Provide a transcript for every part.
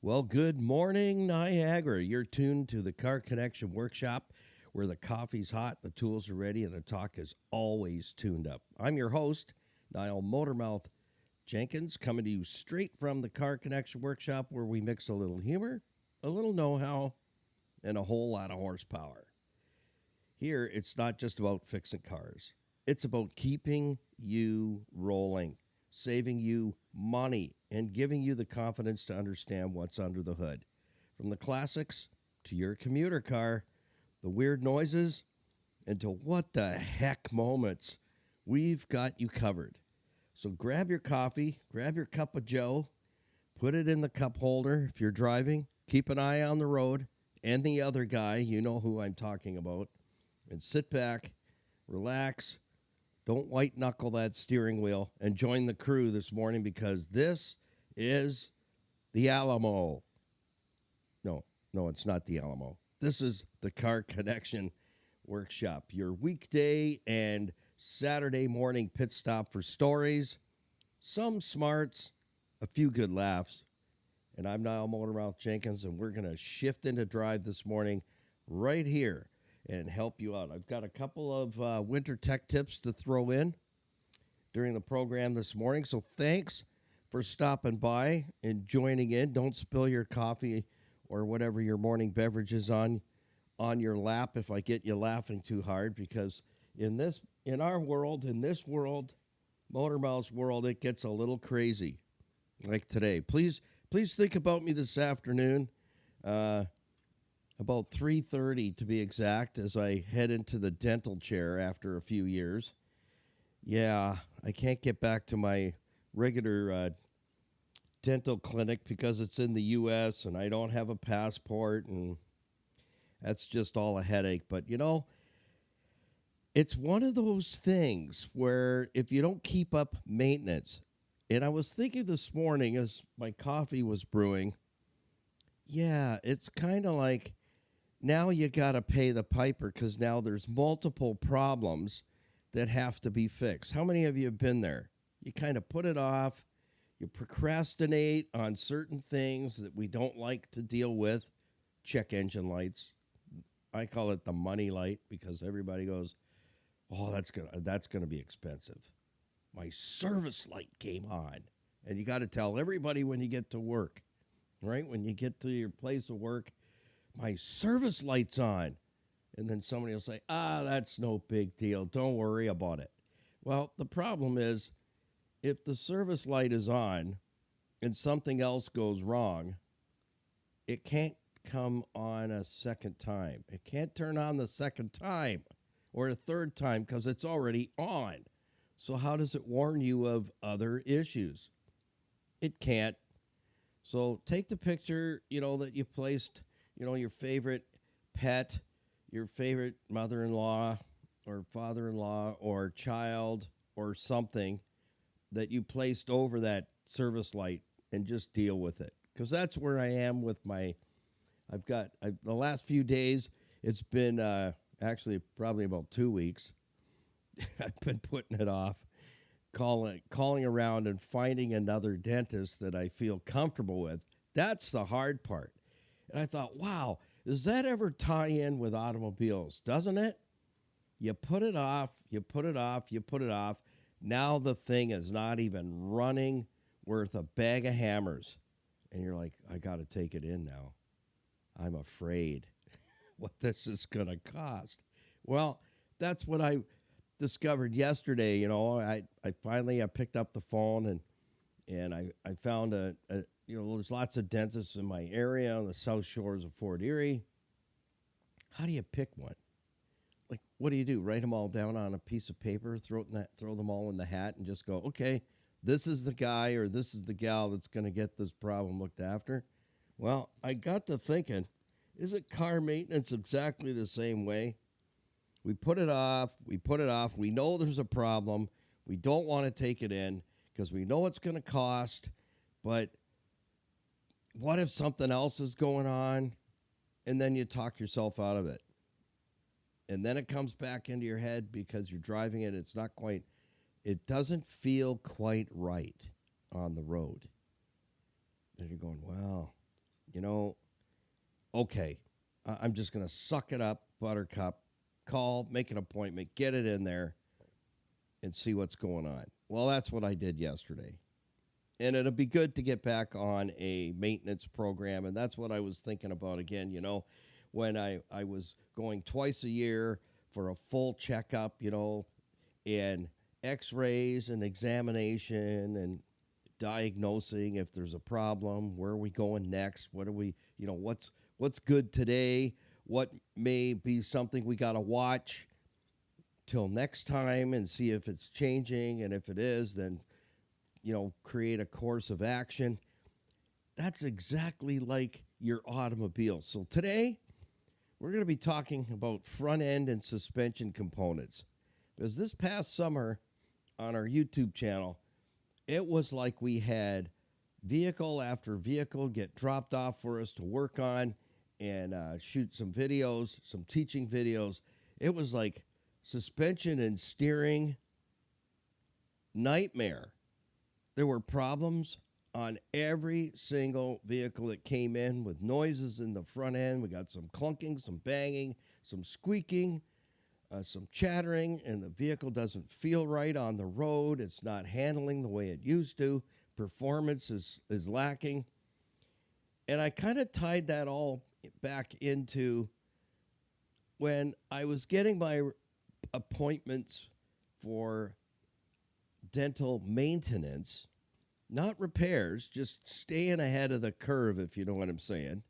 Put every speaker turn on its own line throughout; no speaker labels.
Well, good morning, Niagara. You're tuned to the Car Connection Workshop where the coffee's hot, the tools are ready, and the talk is always tuned up. I'm your host, Niall Motormouth Jenkins, coming to you straight from the Car Connection Workshop where we mix a little humor, a little know how, and a whole lot of horsepower. Here, it's not just about fixing cars, it's about keeping you rolling, saving you money, and giving you the confidence to understand what's under the hood. From the classics to your commuter car, the weird noises, and to what the heck moments, we've got you covered. So grab your coffee, grab your cup of joe, put it in the cup holder if you're driving, keep an eye on the road and the other guy, you know who I'm talking about, and sit back, relax, don't white knuckle that steering wheel, and join the crew this morning because this is the Alamo. No, it's not the Alamo. This is the Car Connection Workshop, your weekday and Saturday morning pit stop for stories, some smarts, a few good laughs. And I'm Niall Motormouth Jenkins, and we're going to shift into drive this morning right here and help you out. I've got a couple of winter tech tips to throw in during the program this morning. So thanks for stopping by and joining in. Don't spill your coffee or whatever your morning beverage is on your lap if I get you laughing too hard, because in our world, Motormouth's world, it gets a little crazy like today. Please think about me this afternoon. About 3:30 to be exact, as I head into the dental chair after a few years. Yeah, I can't get back to my regular dental clinic because it's in the U.S. and I don't have a passport, and that's just all a headache. But, it's one of those things where if you don't keep up maintenance, and I was thinking this morning as my coffee was brewing, yeah, it's kind of like now you got to pay the piper because now there's multiple problems that have to be fixed. How many of you have been there? You kind of put it off. You procrastinate on certain things that we don't like to deal with. Check engine lights. I call it the money light because everybody goes, oh, that's gonna be expensive. My service light came on. And you got to tell everybody when you get to work, right? When you get to your place of work, my service light's on. And then somebody will say, that's no big deal. Don't worry about it. Well, the problem is if the service light is on and something else goes wrong, it can't come on a second time. It can't turn on the second time or a third time because it's already on. So how does it warn you of other issues? It can't. So take the picture, that you placed, your favorite pet, your favorite mother-in-law or father-in-law or child or something that you placed over that service light, and just deal with it. Because that's where I am with the last few days, it's been actually probably about 2 weeks. I've been putting it off, calling around and finding another dentist that I feel comfortable with. That's the hard part. And I thought, wow, does that ever tie in with automobiles? Doesn't it? You put it off, you put it off, you put it off. Now the thing is not even running worth a bag of hammers. And you're like, I got to take it in now. I'm afraid what this is going to cost. Well, that's what I discovered yesterday. I finally picked up the phone and I found there's lots of dentists in my area on the South Shores of Fort Erie. How do you pick one? Like, what do you do? Write them all down on a piece of paper, throw them all in the hat, and just go, okay, this is the guy or this is the gal that's going to get this problem looked after? Well, I got to thinking, isn't car maintenance exactly the same way? We put it off. We know there's a problem. We don't want to take it in because we know it's going to cost. But what if something else is going on? And then you talk yourself out of it. And then it comes back into your head because you're driving it. It doesn't feel quite right on the road. And you're going, well, you know, okay, I'm just going to suck it up, Buttercup, call, make an appointment, get it in there, and see what's going on. Well, that's what I did yesterday. And it'll be good to get back on a maintenance program. And that's what I was thinking about again, when I was going twice a year for a full checkup, and x-rays and examination and diagnosing if there's a problem, where are we going next, what are we, what's good today, what may be something we got to watch till next time and see if it's changing, and if it is, then create a course of action. That's exactly like your automobile. So today we're going to be talking about front end and suspension components, because this past summer on our YouTube channel, it was like we had vehicle after vehicle get dropped off for us to work on and shoot some videos, some teaching videos. It was like suspension and steering nightmare. There were problems on every single vehicle that came in, with noises in the front end. We got some clunking, some banging, some squeaking, some chattering, and the vehicle doesn't feel right on the road. It's not handling the way it used to. Performance is lacking. And I kind of tied that all back into when I was getting my appointments for dental maintenance, not repairs, just staying ahead of the curve, if you know what I'm saying.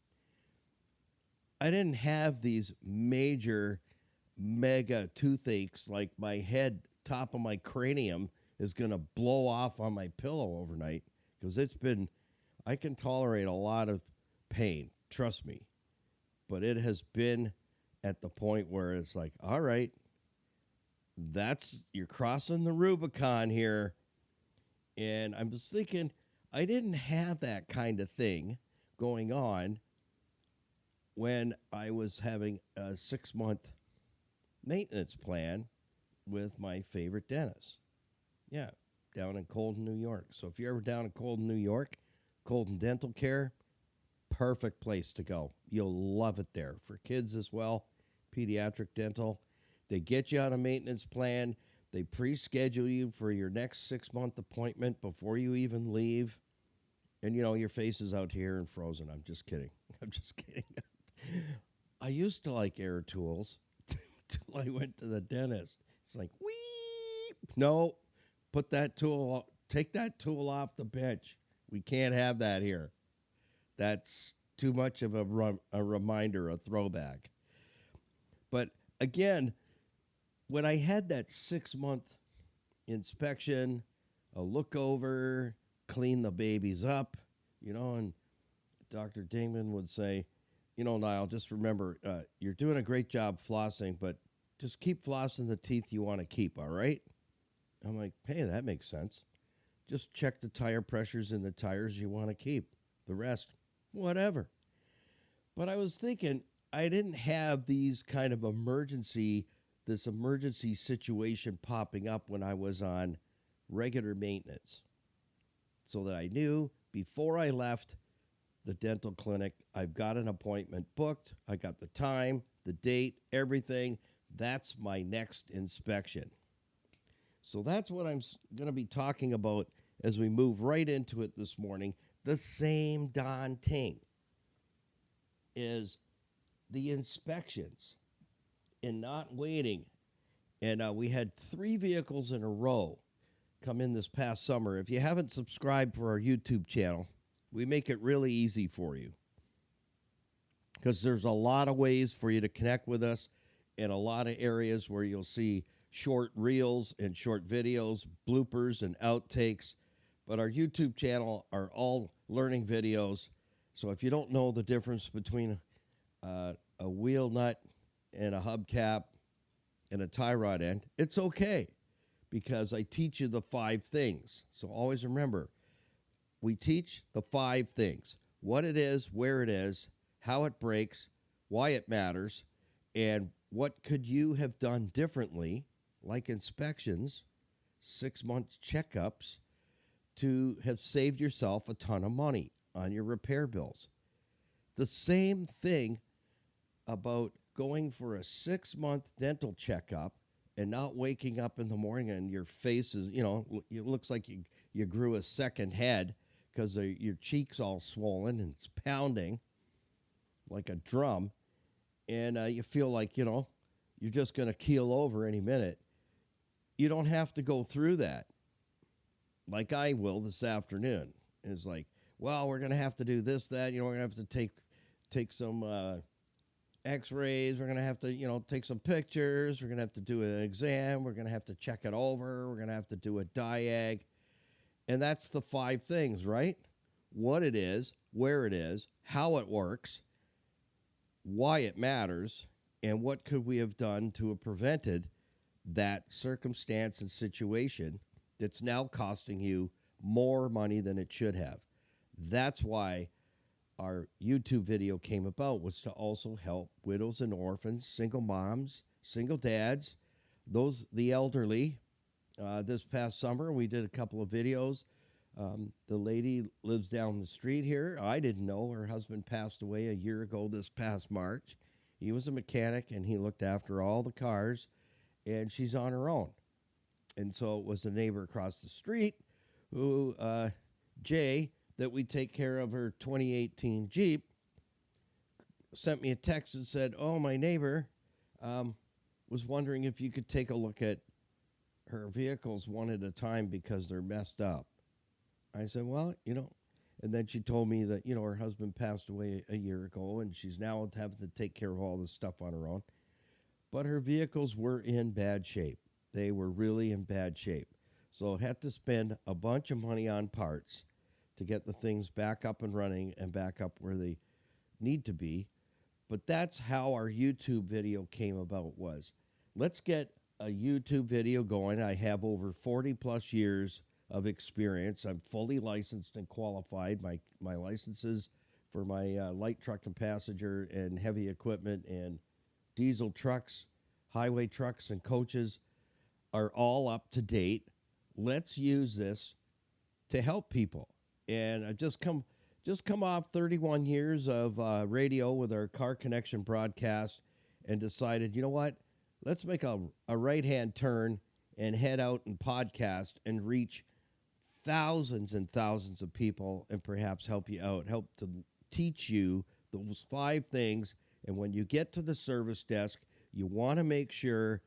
I didn't have these major mega toothaches, like my head, top of my cranium is going to blow off on my pillow overnight, because I can tolerate a lot of pain, trust me. But it has been at the point where it's like, all right, you're crossing the Rubicon here. And I was thinking, I didn't have that kind of thing going on when I was having a 6-month maintenance plan with my favorite dentist. Yeah, down in Colden, New York. So if you're ever down in Colden, New York, Colden Dental Care, perfect place to go. You'll love it there. For kids as well, pediatric dental. They get you on a maintenance plan. They pre-schedule you for your next 6-month appointment before you even leave. And, your face is out here and frozen. I'm just kidding. I used to like air tools until I went to the dentist. It's like, wee! No, take that tool off the bench. We can't have that here. That's too much of a reminder, a throwback. But again, when I had that 6-month inspection, a look over, clean the babies up, and Dr. Dingman would say, Niall, just remember, you're doing a great job flossing, but just keep flossing the teeth you want to keep, all right? I'm like, hey, that makes sense. Just check the tire pressures in the tires you want to keep. The rest, whatever. But I was thinking, I didn't have these kind of emergency situation popping up when I was on regular maintenance, so that I knew before I left the dental clinic, I've got an appointment booked. I got the time, the date, everything. That's my next inspection. So that's what I'm going to be talking about as we move right into it this morning. The same darn thing is the inspections and not waiting. And we had 3 vehicles in a row come in this past summer. If you haven't subscribed for our YouTube channel, we make it really easy for you, because there's a lot of ways for you to connect with us, and a lot of areas where you'll see short reels and short videos, bloopers and outtakes. But our YouTube channel are all learning videos. So if you don't know the difference between a wheel nut and a hubcap and a tie rod end, it's okay, because I teach you the 5 things. So always remember, we teach the 5 things: what it is, where it is, how it breaks, why it matters, and what could you have done differently, like inspections, 6-month checkups, to have saved yourself a ton of money on your repair bills. The same thing about going for a 6-month dental checkup and not waking up in the morning and your face is, it looks like you grew a second head because your cheek's all swollen and it's pounding like a drum. And you feel like, you're just going to keel over any minute. You don't have to go through that like I will this afternoon. It's like, well, we're going to have to do this, that. We're going to have to take some x-rays. We're going to have to, take some pictures. We're going to have to do an exam. We're going to have to check it over. We're going to have to do a diag. And that's the 5 things, right? What it is, where it is, how it works, why it matters, and what could we have done to have prevented that circumstance and situation that's now costing you more money than it should have. That's why our YouTube video came about, was to also help widows and orphans, single moms, single dads, the elderly. This past summer, we did a couple of videos. The lady lives down the street here. I didn't know her husband passed away a year ago this past March. He was a mechanic, and he looked after all the cars, and she's on her own. And so it was the neighbor across the street who, Jay, that we take care of her 2018 Jeep, sent me a text and said, oh, my neighbor was wondering if you could take a look at her vehicles one at a time because they're messed up. I said, well, and then she told me that, her husband passed away a year ago and she's now having to take care of all this stuff on her own. But her vehicles were in bad shape. They were really in bad shape. So I had to spend a bunch of money on parts to get the things back up and running and back up where they need to be. But that's how our YouTube video came about, was let's get a YouTube video going. I have over 40 plus years of experience. I'm fully licensed and qualified. My licenses for my light truck and passenger and heavy equipment and diesel trucks, highway trucks and coaches are all up to date. Let's use this to help people. And I just come off 31 years of radio with our Car Connection broadcast and decided, you know what? Let's make a right-hand turn and head out and podcast and reach thousands and thousands of people and perhaps help you out, help to teach you those 5 things. And when you get to the service desk, you want to make sure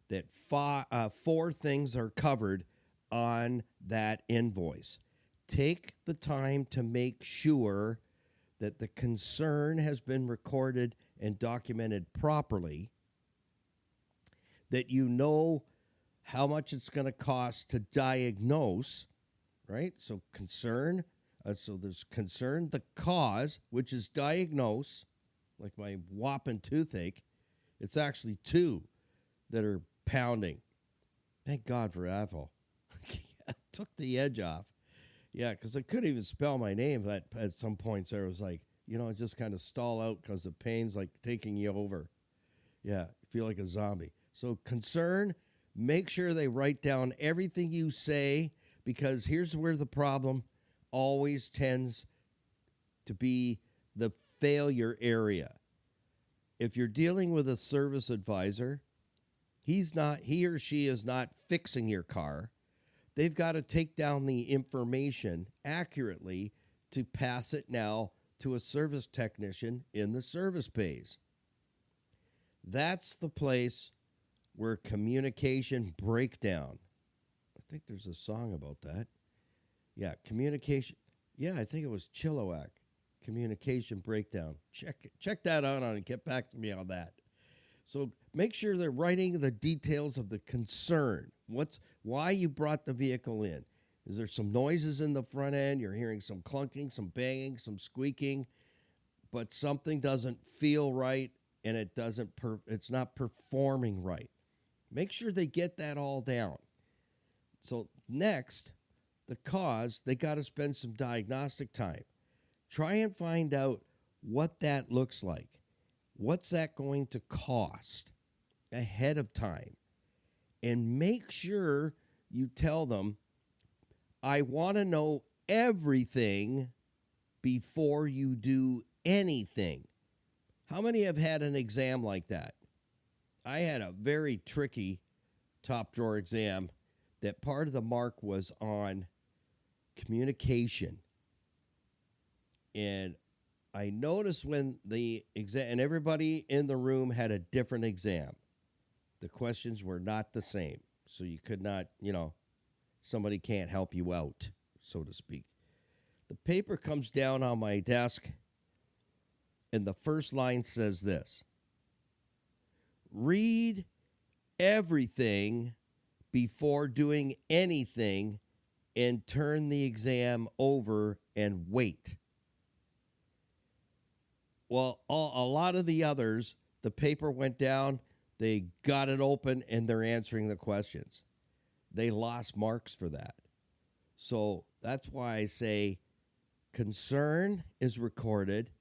that 4 things are covered on that invoice. Take the time to make sure that the concern has been recorded and documented properly, that you know how much it's going to cost to diagnose, right? So concern, so there's concern, the cause, which is diagnose, like my whopping toothache. It's actually 2 that are pounding. Thank God for Apple. Took the edge off. Yeah, because I couldn't even spell my name at some points there. It was like, it just kind of stall out because the pain's like taking you over. Yeah, you feel like a zombie. So concern, make sure they write down everything you say, because here's where the problem always tends to be, the failure area. If you're dealing with a service advisor, he or she is not fixing your car. They've got to take down the information accurately to pass it now to a service technician in the service bays. That's the place where communication breakdown. I think there's a song about that. Yeah, communication. Yeah, I think it was Chilliwack. Communication breakdown. Check that out and get back to me on that. So make sure they're writing the details of the concern. Why you brought the vehicle in. Is there some noises in the front end? You're hearing some clunking, some banging, some squeaking, but something doesn't feel right and it's not performing right. Make sure they get that all down. So next, the cause, they got to spend some diagnostic time. Try and find out what that looks like. What's that going to cost ahead of time? And make sure you tell them, I want to know everything before you do anything. How many have had an exam like that? I had a very tricky top drawer exam that part of the mark was on communication. And I noticed when the exam, and everybody in the room had a different exam. The questions were not the same. So you could not, somebody can't help you out, so to speak. The paper comes down on my desk, and the first line says this: read everything before doing anything and turn the exam over and wait. Well, a lot of the others, the paper went down, they got it open, and they're answering the questions. They lost marks for that. So that's why I say concern is recorded,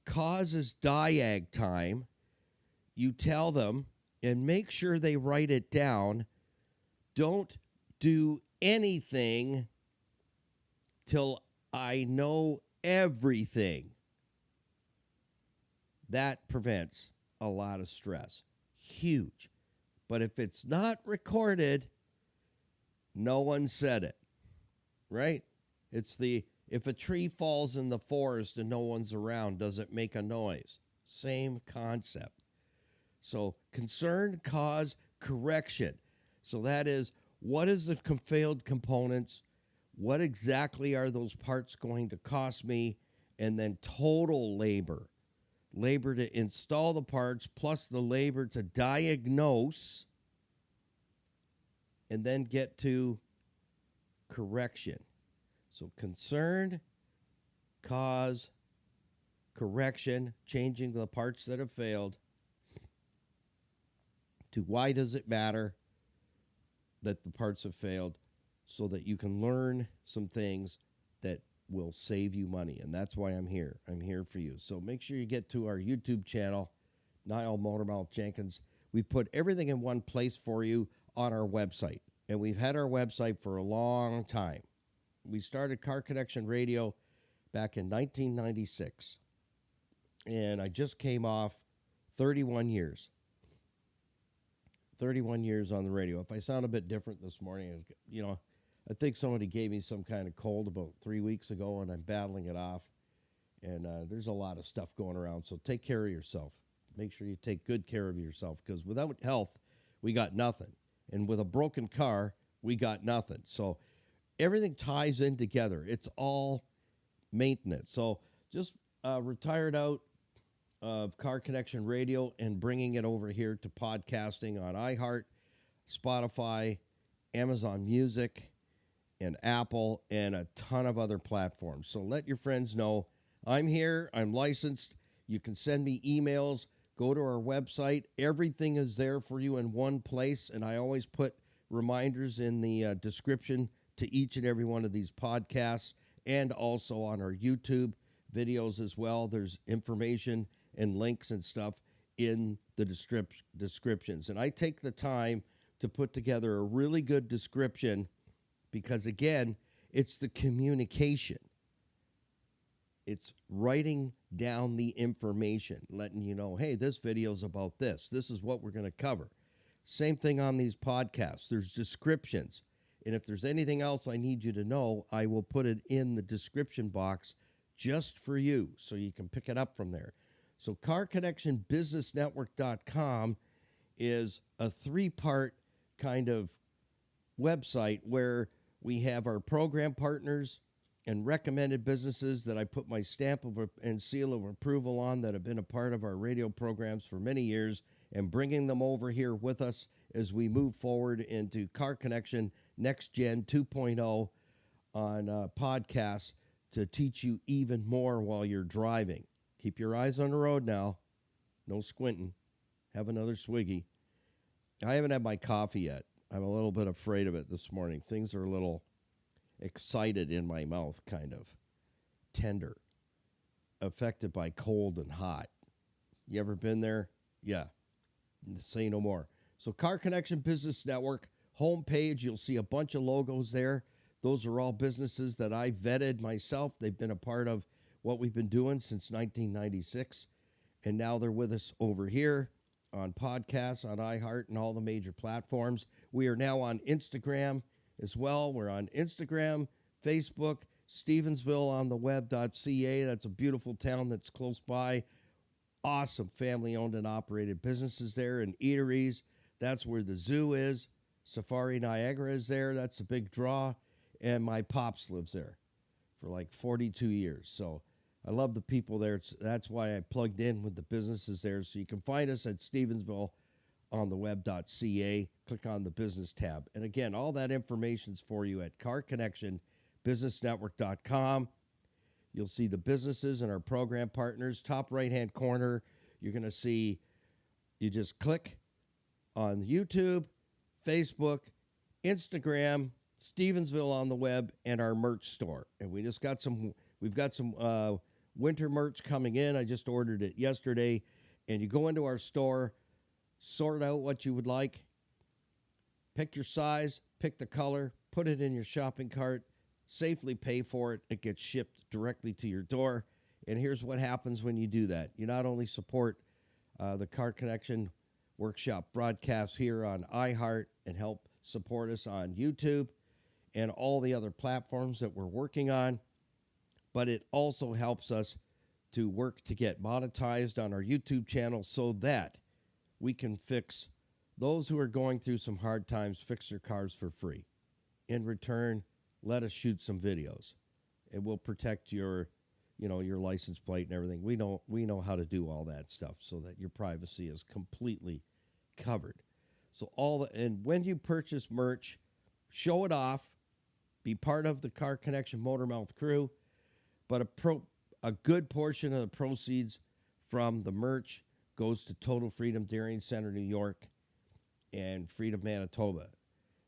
cause is diag time. You tell them and make sure they write it down. Don't do anything till I know everything. That prevents a lot of stress. Huge. But if it's not recorded, no one said it, right? If a tree falls in the forest and no one's around, does it make a noise? Same concept. So concern, cause, correction. So that is, what is the failed components? What exactly are those parts going to cost me? And then total labor. Labor to install the parts plus the labor to diagnose and then get to correction. So concern, cause, correction, changing the parts that have failed, to why does it matter that the parts have failed, so that you can learn some things that will save you money. And that's why I'm here. I'm here for you. So make sure you get to our YouTube channel, Niall Motormouth Jenkins. We put everything in one place for you on our website. And we've had our website for a long time. We started Car Connection Radio back in 1996. And I just came off 31 years. 31 years on the radio. If I sound a bit different this morning, I think somebody gave me some kind of cold about 3 weeks ago, and I'm battling it off. And there's a lot of stuff going around, so take care of yourself. Make sure you take good care of yourself, because without health, we got nothing. And with a broken car, we got nothing. So everything ties in together. It's all maintenance. So just retired out of Car Connection Radio and bringing it over here to podcasting on iHeart, Spotify, Amazon Music, and Apple, and a ton of other platforms. So let your friends know I'm here. I'm licensed. You can send me emails. Go to our website. Everything is there for you in one place, and I always put reminders in the description to each and every one of these podcasts, and also on our YouTube videos as well. There's information and links and stuff in the descriptions. And I take the time to put together a really good description because, again, it's the communication. It's writing down the information, letting you know, hey, this video's about this. This is what we're going to cover. Same thing on these podcasts. There's descriptions. And if there's anything else I need you to know, I will put it in the description box just for you so you can pick it up from there. So CarConnectionBusinessNetwork.com is a 3-part kind of website where we have our program partners and recommended businesses that I put my stamp of and seal of approval on that have been a part of our radio programs for many years, and bringing them over here with us as we move forward into Car Connection Next Gen 2.0 on podcasts to teach you even more while you're driving. Keep your eyes on the road now. No squinting. Have another swiggy. I haven't had my coffee yet. I'm a little bit afraid of it this morning. Things are a little excited in my mouth, kind of tender, affected by cold and hot. You ever been there? Yeah. Say no more. So Car Connection Business Network, homepage, you'll see a bunch of logos there. Those are all businesses that I vetted myself. They've been a part of what we've been doing since 1996. And now they're with us over here on podcasts, on iHeart, and all the major platforms. We are now on Instagram as well. We're on Instagram, Facebook, Stevensville on the web.ca. That's a beautiful town that's close by. Awesome family-owned and operated businesses there and eateries. That's where the zoo is. Safari Niagara is there. That's a big draw. And my pops lives there for like 42 years. So I love the people there. That's why I plugged in with the businesses there. So you can find us at Stevensville on the web.ca. Click on the business tab. And again, all that information is for you at carconnectionbusinessnetwork.com. You'll see the businesses and our program partners. Top right-hand corner, you're going to see, you just click on YouTube, Facebook, Instagram, Stevensville on the web, and our merch store. And we've got some winter merch coming in. I just ordered it yesterday. And you go into our store, sort out what you would like, pick your size, pick the color, put it in your shopping cart, safely pay for it. It gets shipped directly to your door. And here's what happens when you do that. You not only support the Car Connection Workshop broadcasts here on iHeart and help support us on YouTube and all the other platforms that we're working on, but it also helps us to work to get monetized on our YouTube channel so that we can fix those who are going through some hard times, fix their cars for free. In return, let us shoot some videos. It will protect your license plate and everything. We know how to do all that stuff so that your privacy is completely covered. So and when you purchase merch, show it off, be part of the Car Connection Motormouth crew, but a good portion of the proceeds from the merch goes to Total Freedom Daring Center, New York, and Freedom, Manitoba.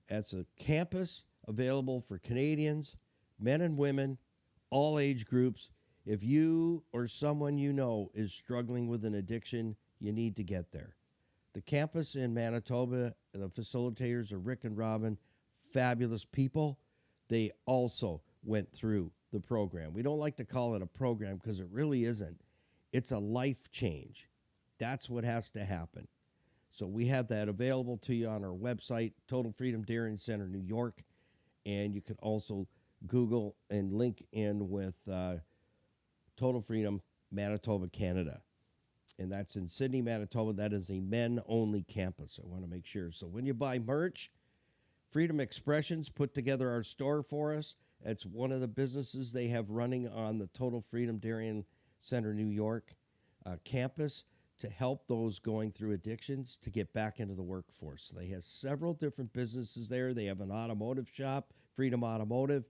That's a campus available for Canadians, men and women, all age groups. If you or someone you know is struggling with an addiction, you need to get there. The campus in Manitoba, the facilitators are Rick and Robin, fabulous people. They also went through the program. We don't like to call it a program because it really isn't. It's a life change. That's what has to happen. So we have that available to you on our website, Total Freedom Daring Center, New York. And you can also Google and link in with Total Freedom Manitoba, Canada. And that's in Sydney, Manitoba. That is a men-only campus. I want to make sure. So when you buy merch, Freedom Expressions put together our store for us. It's one of the businesses they have running on the Total Freedom Daring Center, New York campus to help those going through addictions to get back into the workforce. They have several different businesses there. They have an automotive shop, Freedom Automotive,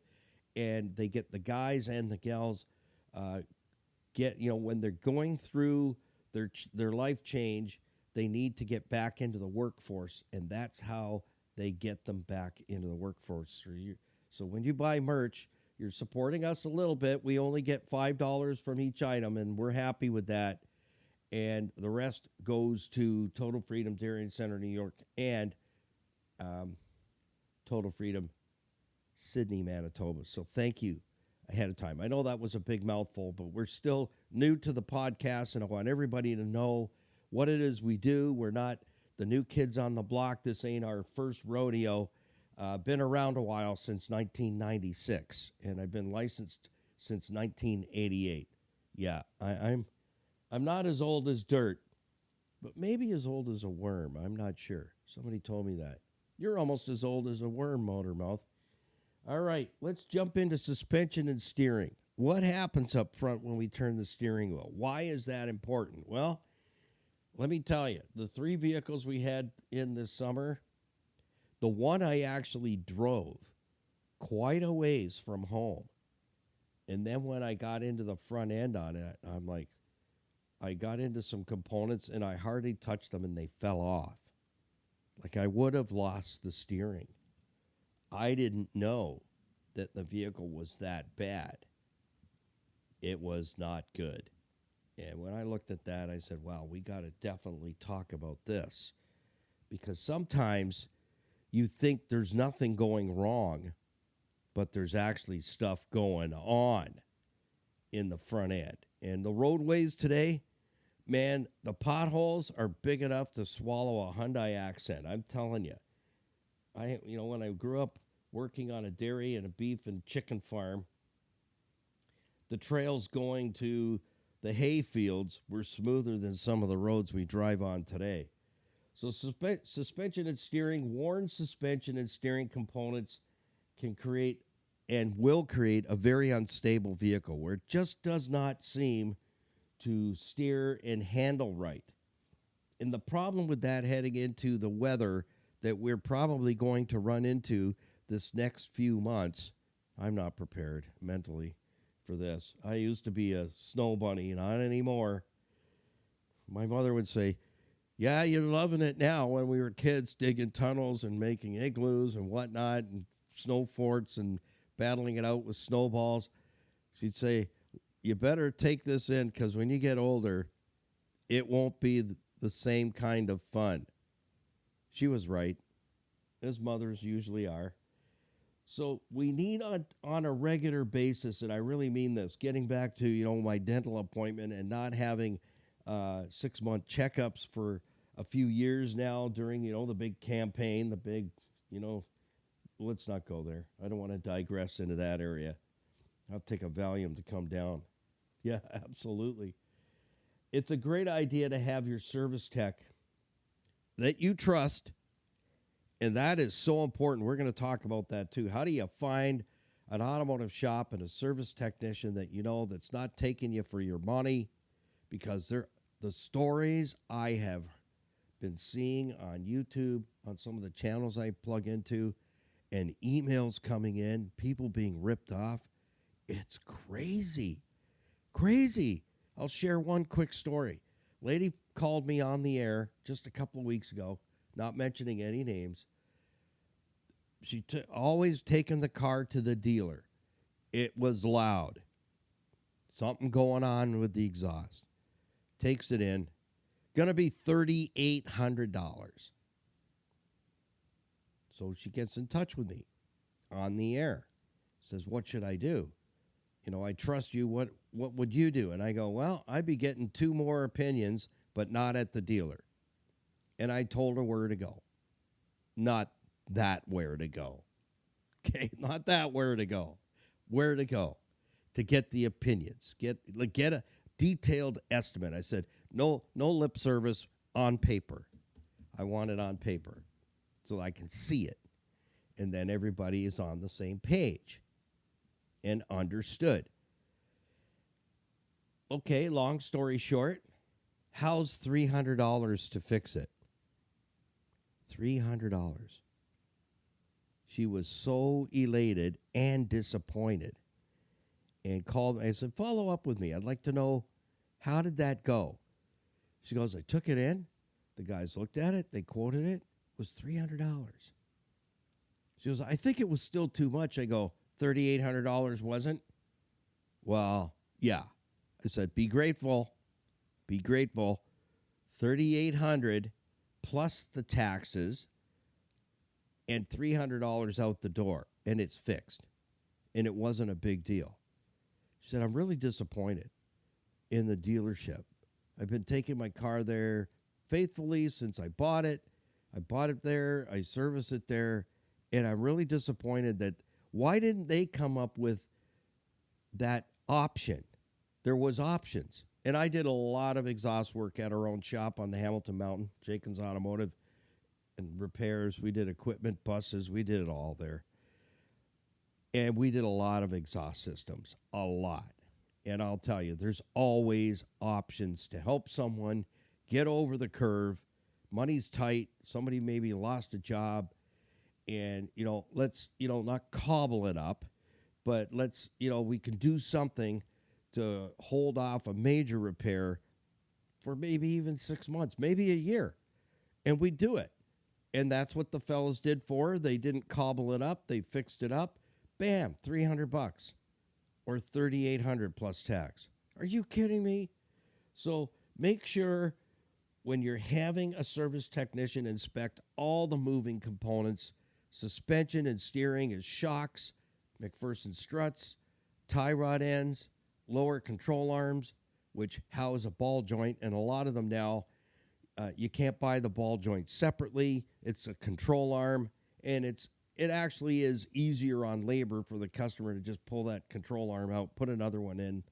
and they get the guys and the gals when they're going through their life change, they need to get back into the workforce, and that's how they get them back into the workforce. So when you buy merch, you're supporting us a little bit. We only get $5 from each item, and we're happy with that. And the rest goes to Total Freedom Daring Center, New York, and Total Freedom Sydney, Manitoba. So thank you ahead of time. I know that was a big mouthful, but we're still new to the podcast, and I want everybody to know what it is we do. We're not the new kids on the block. This ain't our first rodeo. Been around a while, since 1996, and I've been licensed since 1988. Yeah, I'm not as old as dirt, but maybe as old as a worm. I'm not sure. Somebody told me that. You're almost as old as a worm, Motormouth. All right, let's jump into suspension and steering. What happens up front when we turn the steering wheel? Why is that important? Well, let me tell you, the 3 vehicles we had in this summer, the one I actually drove quite a ways from home. And then when I got into the front end on it, I'm like, I got into some components and I hardly touched them and they fell off. Like I would have lost the steering. I didn't know that the vehicle was that bad. It was not good. And when I looked at that, I said, wow, we got to definitely talk about this. Because sometimes you think there's nothing going wrong, but there's actually stuff going on. in the front end. And the roadways today, man, the potholes are big enough to swallow a Hyundai Accent. I'm telling you. When I grew up working on a dairy and a beef and chicken farm, the trails going to the hay fields were smoother than some of the roads we drive on today. So suspension and steering, worn suspension and steering components can create and will create a very unstable vehicle where it just does not seem to steer and handle right. And the problem with that heading into the weather that we're probably going to run into this next few months, I'm not prepared mentally for this. I used to be a snow bunny, not anymore. My mother would say, yeah, you're loving it now, when we were kids digging tunnels and making igloos and whatnot and snow forts and battling it out with snowballs. She'd say, you better take this in because when you get older, it won't be the same kind of fun. She was right, as mothers usually are. So we need on a regular basis, and I really mean this, getting back to, my dental appointment and not having 6-month checkups for a few years now during, the big campaign, the big, let's not go there. I don't want to digress into that area. I'll take a Valium to come down. Yeah, absolutely. It's a great idea to have your service tech that you trust, and that is so important. We're going to talk about that too. How do you find an automotive shop and a service technician that that's not taking you for your money? Because the stories I have been seeing on YouTube, on some of the channels I plug into, and emails coming in, people being ripped off, it's crazy. Crazy. I'll share one quick story. Lady called me on the air just a couple of weeks ago, not mentioning any names. She always taken the car to the dealer. It was loud. Something going on with the exhaust. Takes it in. Going to be $3,800. So she gets in touch with me on the air. Says, what should I do? I trust you. What would you do? And I go, well, I'd be getting 2 more opinions, but not at the dealer. And I told her where to go. Not that where to go. Okay, not that where to go. Where to go to get the opinions. Get a detailed estimate. I said, no lip service, on paper. I want it on paper so I can see it. And then everybody is on the same page and understood. Okay, long story short, how's $300 to fix it? $300. She was so elated and disappointed and called me. I said, follow up with me. I'd like to know, how did that go? She goes, I took it in. The guys looked at it. They quoted it. It was $300. She goes, I think it was still too much. I go, $3,800 wasn't? Well, yeah. I said, be grateful. Be grateful. $3,800 plus the taxes and $300 out the door, and it's fixed. And it wasn't a big deal. She said, I'm really disappointed in the dealership. I've been taking my car there faithfully since I bought it. I bought it there. I service it there. And I'm really disappointed that why didn't they come up with that option? There was options. And I did a lot of exhaust work at our own shop on the Hamilton Mountain, Jenkins Automotive, and repairs. We did equipment, buses. We did it all there. And we did a lot of exhaust systems, a lot. And I'll tell you, there's always options to help someone get over the curve. Money's tight. Somebody maybe lost a job. And, let's, not cobble it up, but let's, we can do something to hold off a major repair for maybe even 6 months, maybe a year. And we do it. And that's what the fellas did for her. They didn't cobble it up. They fixed it up. Bam, $300 or $3,800 plus tax. Are you kidding me? So make sure when you're having a service technician inspect all the moving components, suspension and steering, is shocks, McPherson struts, tie rod ends, lower control arms, which house a ball joint, and a lot of them now, you can't buy the ball joint separately. It's a control arm, and it actually is easier on labor for the customer to just pull that control arm out, put another one in,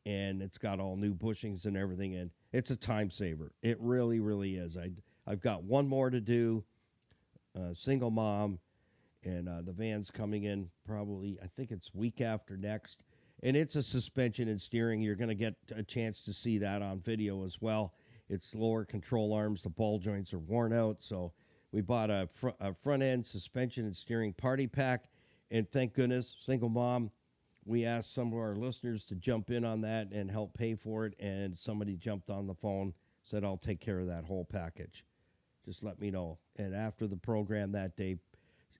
and it's got all new bushings and everything in. It's a time saver. It really, really is. I've got one more to do, single mom, and the van's coming in probably, I think it's week after next. And it's a suspension and steering. You're going to get a chance to see that on video as well. It's lower control arms. The ball joints are worn out. So we bought a front-end suspension and steering party pack. And thank goodness, single mom, we asked some of our listeners to jump in on that and help pay for it. And somebody jumped on the phone, said, I'll take care of that whole package. Just let me know. And after the program that day,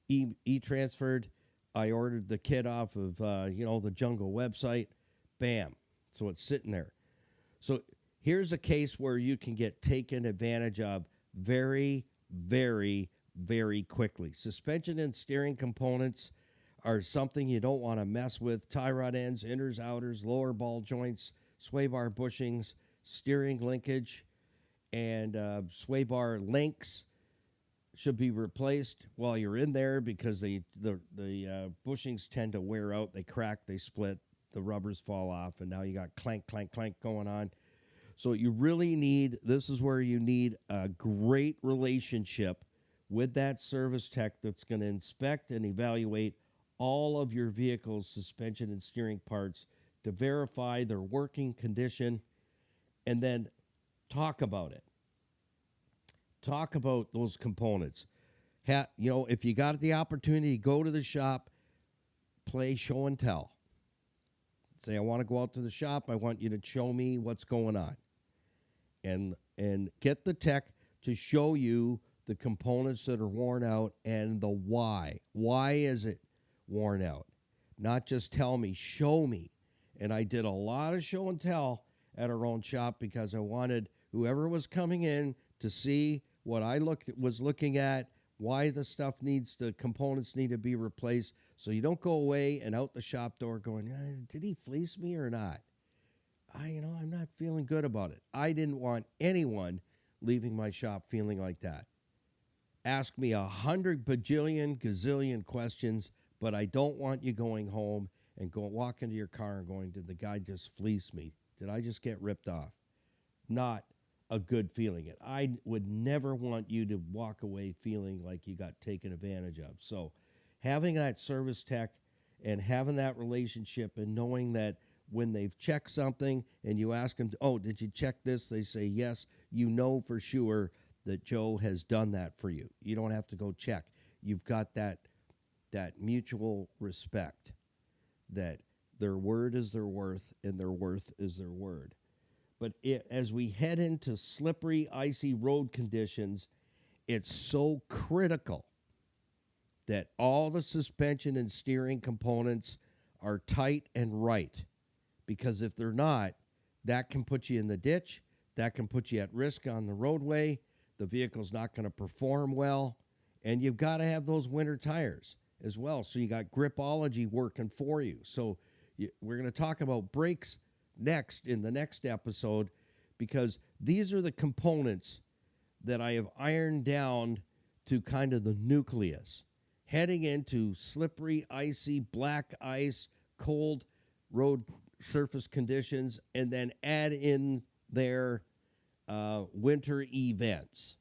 e-transferred. I ordered the kit off of, the Jungle website. Bam. So it's sitting there. So here's a case where you can get taken advantage of very, very, very quickly. Suspension and steering components are something you don't want to mess with. Tie rod ends, inners, outers, lower ball joints, sway bar bushings, steering linkage, and sway bar links should be replaced while you're in there because the bushings tend to wear out. They crack, they split, the rubbers fall off, and now you got clank, clank, clank going on. So you really need, this is where you need a great relationship with that service tech that's going to inspect and evaluate all of your vehicle's suspension and steering parts to verify their working condition, and then talk about it. Talk about those components. If you got the opportunity, go to the shop, play show and tell. Say, I want to go out to the shop. I want you to show me what's going on. And get the tech to show you the components that are worn out and the why. Why is it worn out? Not just tell me, show me. And I did a lot of show and tell at our own shop because I wanted whoever was coming in to see what I was looking at, why the components need to be replaced, so you don't go away and out the shop door going, did he fleece me or not? I'm not feeling good about it. I didn't want anyone leaving my shop feeling like that. Ask me 100 bajillion, gazillion questions, but I don't want you going home and walk into your car and going, did the guy just fleece me? Did I just get ripped off? Not a good feeling. And I would never want you to walk away feeling like you got taken advantage of. So having that service tech and having that relationship and knowing that when they've checked something and you ask them, did you check this? They say, yes, you know for sure that Joe has done that for you. You don't have to go check. You've got that mutual respect that their word is their worth and their worth is their word. But as we head into slippery, icy road conditions, it's so critical that all the suspension and steering components are tight and right. Because if they're not, that can put you in the ditch. That can put you at risk on the roadway. The vehicle's not going to perform well. And you've got to have those winter tires as well. So you got Gripology working for you. So we're going to talk about brakes next in the next episode, because these are the components that I have ironed down to kind of the nucleus. Heading into slippery, icy, black ice, cold road surface conditions, and then add in their winter events.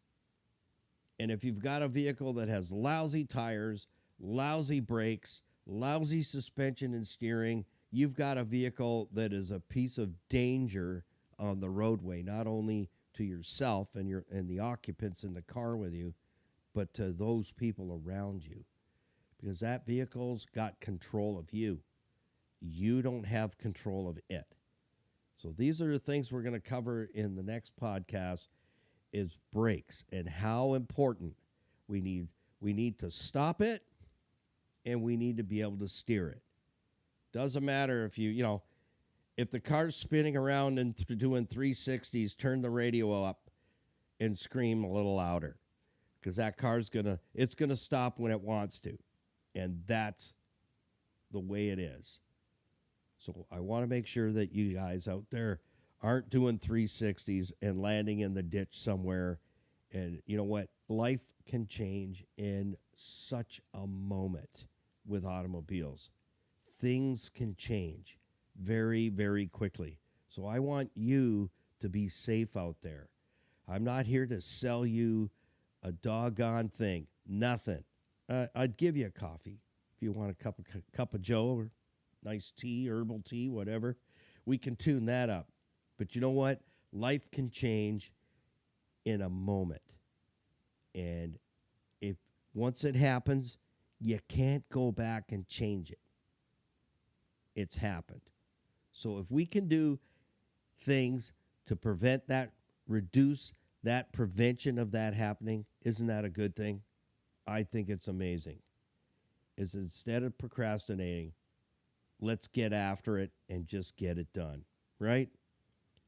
And if you've got a vehicle that has lousy tires, lousy brakes, lousy suspension and steering, you've got a vehicle that is a piece of danger on the roadway, not only to yourself and the occupants in the car with you, but to those people around you. Because that vehicle's got control of you. You don't have control of it. So these are the things we're going to cover in the next podcast, is brakes and how important we need to stop it, and we need to be able to steer it. Doesn't matter if if the car's spinning around and doing 360s, turn the radio up and scream a little louder, because that car's it's gonna stop when it wants to, and that's the way it is. So I want to make sure that you guys out there aren't doing 360s and landing in the ditch somewhere. And you know what? Life can change in such a moment with automobiles. Things can change very, very quickly. So I want you to be safe out there. I'm not here to sell you a doggone thing. Nothing. I'd give you a coffee if you want a cup of Joe or nice tea, herbal tea, whatever. We can tune that up. But you know what? Life can change in a moment. And if once it happens, you can't go back and change it. It's happened. So if we can do things to prevent that, reduce that prevention of that happening, isn't that a good thing? I think it's amazing. Is instead of procrastinating, let's get after it and just get it done, right?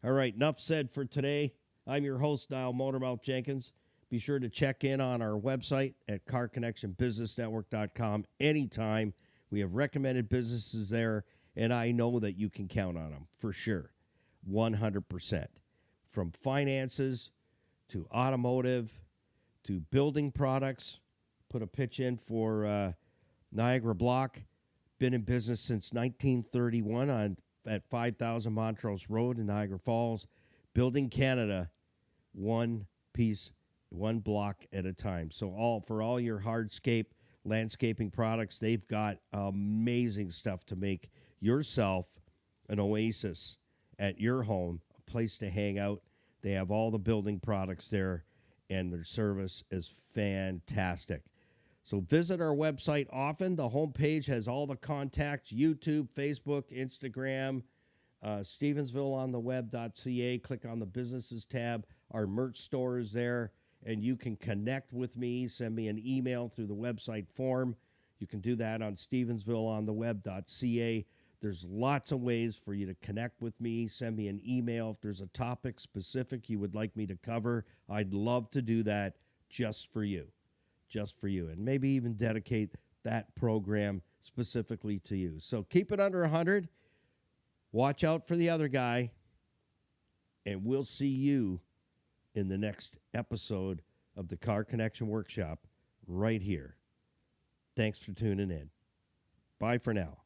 All right, enough said for today. I'm your host, Niall Motormouth Jenkins. Be sure to check in on our website at carconnectionbusinessnetwork.com anytime. We have recommended businesses there, and I know that you can count on them for sure, 100%. From finances to automotive to building products. Put a pitch in for Niagara Block. Been in business since 1931 at 5000 Montrose Road in Niagara Falls. Building Canada, one piece, one block at a time. So for all your hardscape landscaping products, they've got amazing stuff to make yourself an oasis at your home, a place to hang out. They have all the building products there, and their service is fantastic. So visit our website often. The homepage has all the contacts, YouTube, Facebook, Instagram, Stevensvilleontheweb.ca. Click on the businesses tab. Our merch store is there, and you can connect with me. Send me an email through the website form. You can do that on Stevensvilleontheweb.ca. There's lots of ways for you to connect with me. Send me an email if there's a topic specific you would like me to cover. I'd love to do that just for you. Just for you, and maybe even dedicate that program specifically to you. So keep it under 100. Watch out for the other guy, and we'll see you in the next episode of the Car Connection Workshop right here. Thanks for tuning in. Bye for now.